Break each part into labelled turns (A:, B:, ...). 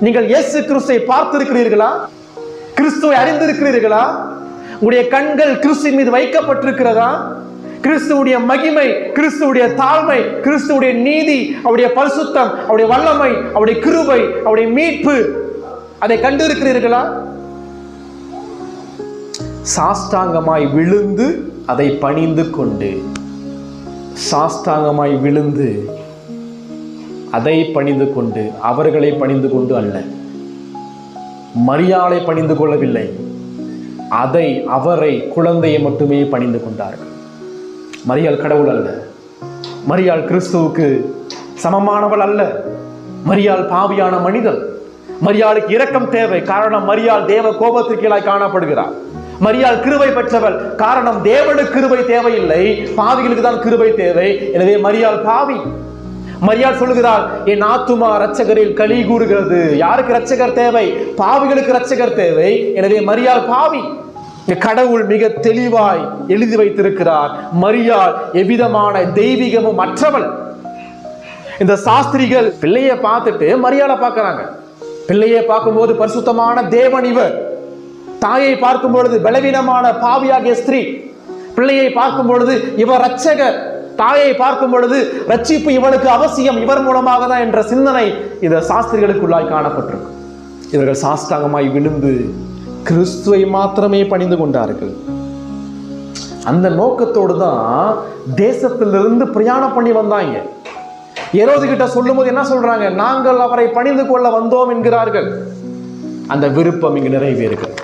A: நீங்கள் இயேசு கிறிஸ்துவை பார்த்திருக்கிறீர்களா? கிறிஸ்துவை அறிந்திருக்கிறீர்களா? உங்களுடைய கண்கள் கிறிஸ்துவின் மீது வைக்கப்பட்டிருக்கிறதா? கிறிஸ்துவுடைய மகிமை, கிறிஸ்துவுடைய தாழ்மை, கிறிஸ்துவுடைய நீதி, அவருடைய பரிசுத்தம், அவருடைய வல்லமை, அவருடைய கிருபை, அவருடைய மீட்பு, அதை கண்டிருக்கிறீர்களா? சாஷ்டாங்கமாய் விழுந்து அதை பணிந்து கொண்டு, சாஷ்டாங்கமாய் விழுந்து அதை பணிந்து கொண்டு, அவர்களை பணிந்து கொண்டு அல்ல, மரியாளை பணிந்து கொள்ளவில்லை, அவரை குழந்தையை மட்டுமே பணிந்து கொண்டார்கள். மரியாள் கடவுள் அல்ல, மரியாள் கிறிஸ்துவுக்கு சமமானவள் அல்ல, மரியாள் பாவியான மனிதன். மரியாளுக்கு இரக்கம் தேவை, காரணம் மரியாள் தேவ கோபத்திற்கு கீழாய் காணப்படுகிறார். மரியாள் கிருபை பெற்றவள், காரணம் தேவனுக்கு கிருபை தேவையில்லை, பாவிகளுக்கு தான் கிருபை தேவை. எனவே மரியாள் பாவி. மரியாள் சொல்லுகிறாள், என் ஆத்துமா இரட்சகரில் களி கூறுகிறது. யாருக்கு இரட்சகர் தேவை? பாவிகளுக்கு இரட்சகர் தேவை. எனவே மரியாள் பாவி. கடவுள் மிக தெளிவாய் எழுதி வைத்திருக்கிறார், மரியாள் எவ்விதமான தெய்வீகமும் அற்றவள். இந்த சாஸ்திரிகள் பிள்ளையை பார்த்துட்டு மரியாளை பார்க்கிறாங்க. பிள்ளையை பார்க்கும்போது பரிசுத்தமான தேவன் இவர். தாயை பார்க்கும் பொழுது பலவீனமான பாவியாகிய ஸ்திரீ. பிள்ளையை பார்க்கும் பொழுது இவர் இரட்சகர். தாயை பார்க்கும் பொழுது ரட்சிப்பு இவளுக்கு அவசியம், இவர் மூலமாக தான் என்ற சிந்தனை இந்த சாஸ்திரிகளுக்குள்ளாய் காணப்பட்டிருக்கு. இவர்கள் சாஷ்டாங்கமாய் விழுந்து கிறிஸ்துவை மாத்திரமே பணிந்து கொண்டார்கள். அந்த நோக்கத்தோடு தான் தேசத்திலிருந்து பிரயாணம் பண்ணி வந்தாங்க. ஏரோது கிட்ட சொல்லும் போது என்ன சொல்றாங்க? நாங்கள் அவரை பணிந்து கொள்ள வந்தோம் என்கிறார்கள். அந்த விருப்பம் இங்கு நிறைவேறுகிறது.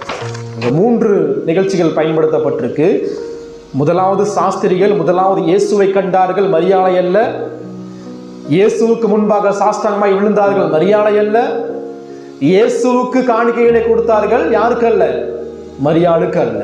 A: 3 நிகழ்ச்சிகள் பயன்படுத்தப்பட்டிருக்கு. முதலாவது சாஸ்திரிகள் முதலாவது இயேசுவை கண்டார்கள், மரியாளை அல்ல. இயேசுவுக்கு முன்பாக சாஷ்டாங்கமாய் விழுந்தார்கள், மரியாளை அல்ல. இயேசுவுக்கு காணிக்கைகளை கொடுத்தார்கள், யாருக்கு அல்ல? மரியாளுக்கு அல்ல.